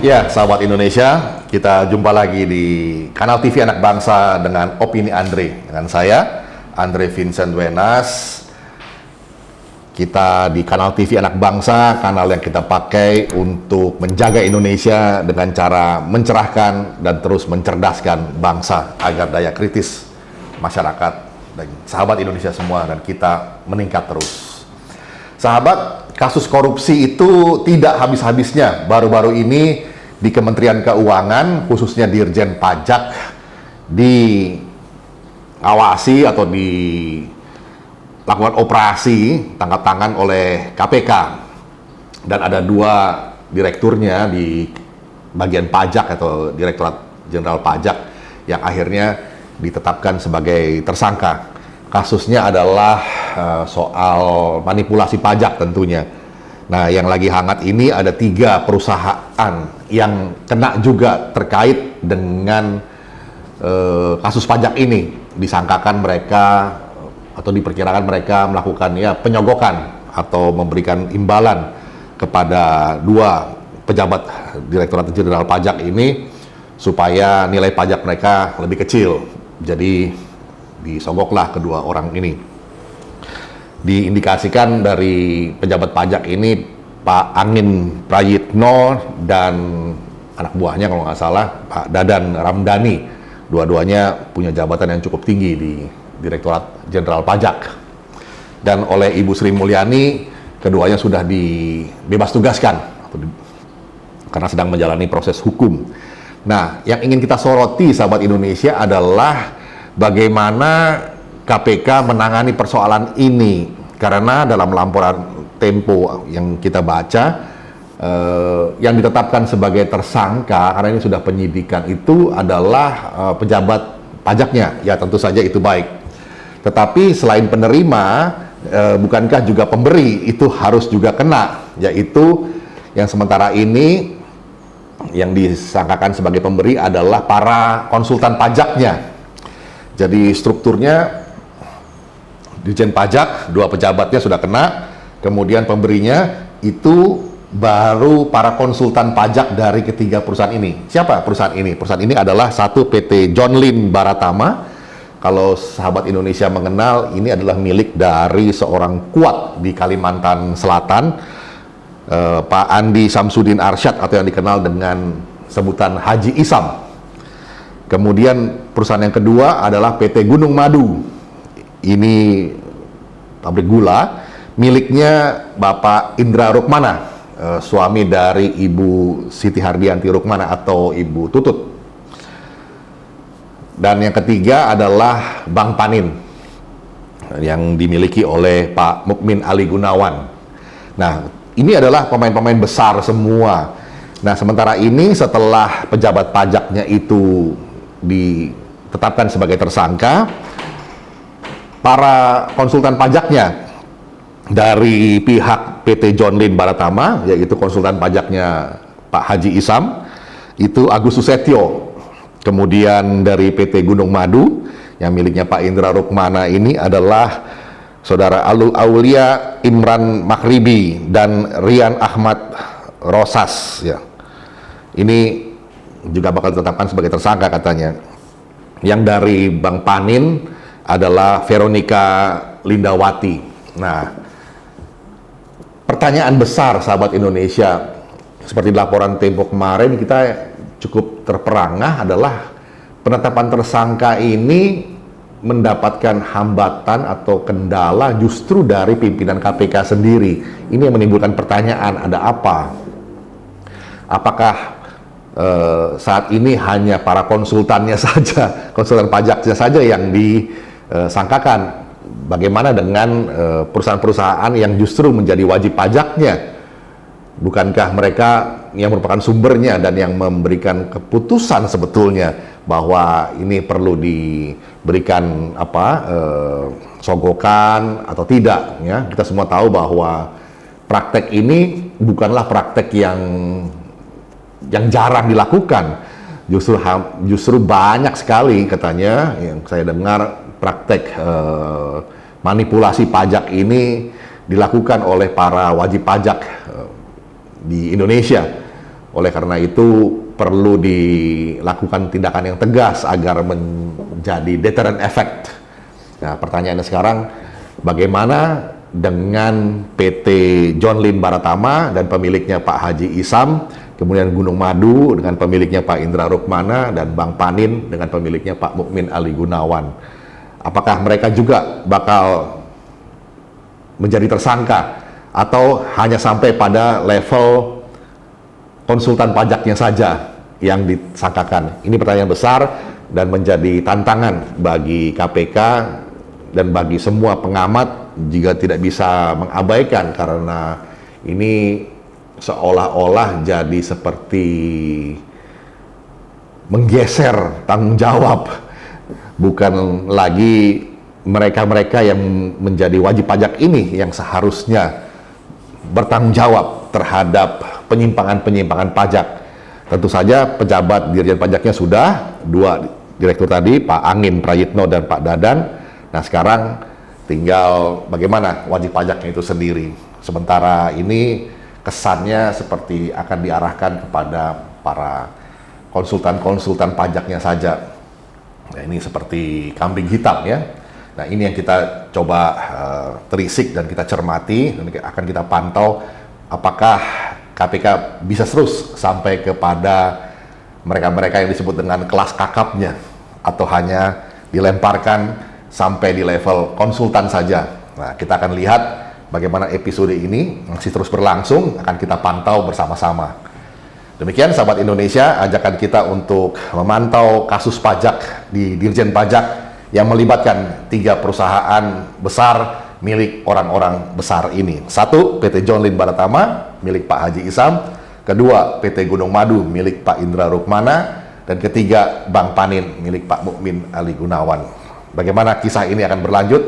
Ya, sahabat Indonesia, kita jumpa lagi di Kanal TV Anak Bangsa dengan Opini Andre. Dengan saya, Andre Vincent Wenas. Kita di Kanal TV Anak Bangsa, kanal yang kita pakai untuk menjaga Indonesia dengan cara mencerahkan dan terus mencerdaskan bangsa agar daya kritis masyarakat dan sahabat Indonesia semua dan kita meningkat terus. Sahabat, kasus korupsi itu tidak habis-habisnya. Baru-baru ini di Kementerian Keuangan, khususnya Dirjen Pajak, diawasi atau dilakukan operasi tangkap tangan oleh KPK. Dan ada 2 direkturnya di bagian pajak atau Direktorat Jenderal Pajak yang akhirnya ditetapkan sebagai tersangka. Kasusnya adalah soal manipulasi pajak tentunya. Nah, yang lagi hangat ini ada 3 perusahaan yang kena juga terkait dengan kasus pajak ini. Disangkakan mereka atau diperkirakan mereka melakukan penyogokan atau memberikan imbalan kepada 2 pejabat Direktorat Jenderal Pajak ini supaya nilai pajak mereka lebih kecil. Jadi disogoklah kedua orang ini. Diindikasikan dari pejabat pajak ini Pak Angin Prayitno dan anak buahnya kalau nggak salah Pak Dadan Ramdhani. Dua-duanya punya jabatan yang cukup tinggi di Direktorat Jenderal Pajak. Dan oleh Ibu Sri Mulyani, keduanya sudah dibebas tugaskan karena sedang menjalani proses hukum. Nah, yang ingin kita soroti sahabat Indonesia adalah bagaimana KPK menangani persoalan ini, karena dalam laporan Tempo yang kita baca, yang ditetapkan sebagai tersangka karena ini sudah penyidikan itu adalah pejabat pajaknya. Ya, tentu saja itu baik. Tetapi selain penerima, bukankah juga pemberi itu harus juga kena, yaitu yang sementara ini yang disangkakan sebagai pemberi adalah para konsultan pajaknya. Jadi strukturnya Dirjen Pajak, 2 pejabatnya sudah kena, kemudian pemberinya itu baru para konsultan pajak dari ketiga perusahaan ini. Siapa perusahaan ini? Perusahaan ini adalah satu PT John Lynn Baratama. Kalau sahabat Indonesia mengenal, ini adalah milik dari seorang kuat di Kalimantan Selatan, Pak Andi Samsudin Arsyad atau yang dikenal dengan sebutan Haji Isam. Kemudian perusahaan yang kedua adalah PT Gunung Madu. Ini pabrik gula miliknya Bapak Indra Rukmana, suami dari Ibu Siti Hardianti Rukmana atau Ibu Tutut. Dan yang ketiga adalah Bank Panin yang dimiliki oleh Pak Mukmin Ali Gunawan. Nah, ini adalah pemain-pemain besar semua. Nah, sementara ini setelah pejabat pajaknya itu ditetapkan sebagai tersangka, para konsultan pajaknya dari pihak PT John Lynn Baratama, yaitu konsultan pajaknya Pak Haji Isam, itu Agus Susetyo. Kemudian dari PT Gunung Madu, yang miliknya Pak Indra Rukmana ini adalah Saudara Aulia Imran Maghribi dan Rian Ahmad Rosas. Ya. Ini juga bakal ditetapkan sebagai tersangka katanya. Yang dari Bank Panin adalah Veronica Lindawati. Nah, pertanyaan besar sahabat Indonesia, seperti laporan Tempo kemarin kita cukup terperangah adalah penetapan tersangka ini mendapatkan hambatan atau kendala justru dari pimpinan KPK sendiri. Ini yang menimbulkan pertanyaan, ada apa? Apakah saat ini hanya para konsultannya saja, konsultan pajaknya saja yang disangkakan? Bagaimana dengan perusahaan-perusahaan yang justru menjadi wajib pajaknya? Bukankah mereka yang merupakan sumbernya dan yang memberikan keputusan sebetulnya bahwa ini perlu diberikan sogokan atau tidak? Ya, kita semua tahu bahwa praktek ini bukanlah praktek yang jarang dilakukan. Justru banyak sekali katanya yang saya dengar praktek manipulasi pajak ini dilakukan oleh para wajib pajak di Indonesia. Oleh karena itu perlu dilakukan tindakan yang tegas agar menjadi deterrent effect. Nah, pertanyaannya sekarang, bagaimana dengan PT John Lynn Baratama dan pemiliknya Pak Haji Isam, kemudian Gunung Madu dengan pemiliknya Pak Indra Rukmana, dan Bang Panin dengan pemiliknya Pak Mukmin Ali Gunawan? Apakah mereka juga bakal menjadi tersangka atau hanya sampai pada level konsultan pajaknya saja yang disangkakan? Ini pertanyaan besar dan menjadi tantangan bagi KPK dan bagi semua pengamat juga tidak bisa mengabaikan, karena ini seolah-olah jadi seperti menggeser tanggung jawab. Bukan lagi mereka-mereka yang menjadi wajib pajak ini yang seharusnya bertanggung jawab terhadap penyimpangan-penyimpangan pajak. Tentu saja pejabat Dirjen Pajaknya sudah, 2 direktur tadi, Pak Angin Prayitno dan Pak Dadan. Nah, sekarang tinggal bagaimana wajib pajaknya itu sendiri. Sementara ini kesannya seperti akan diarahkan kepada para konsultan-konsultan pajaknya saja. Nah, ini seperti kambing hitam ya. Nah, ini yang kita coba telisik dan kita cermati, dan akan kita pantau apakah KPK bisa terus sampai kepada mereka-mereka yang disebut dengan kelas kakapnya, atau hanya dilemparkan sampai di level konsultan saja. Nah, kita akan lihat bagaimana episode ini masih terus berlangsung, akan kita pantau bersama-sama. Demikian sahabat Indonesia, ajakan kita untuk memantau kasus pajak di Dirjen Pajak yang melibatkan 3 perusahaan besar milik orang-orang besar ini. 1, PT John Lynn Baratama milik Pak Haji Isam, kedua PT Gunung Madu milik Pak Indra Rukmana, dan ketiga Bang Panin milik Pak Mukmin Ali Gunawan. Bagaimana kisah ini akan berlanjut?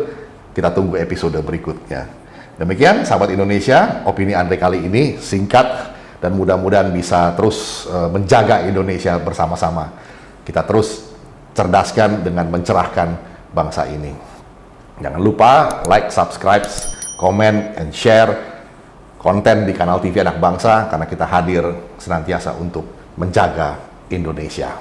Kita tunggu episode berikutnya. Demikian sahabat Indonesia, opini Andre kali ini singkat dan mudah-mudahan bisa terus menjaga Indonesia bersama-sama. Kita terus cerdaskan dengan mencerahkan bangsa ini. Jangan lupa like, subscribe, comment, and share konten di kanal TV Anak Bangsa, karena kita hadir senantiasa untuk menjaga Indonesia.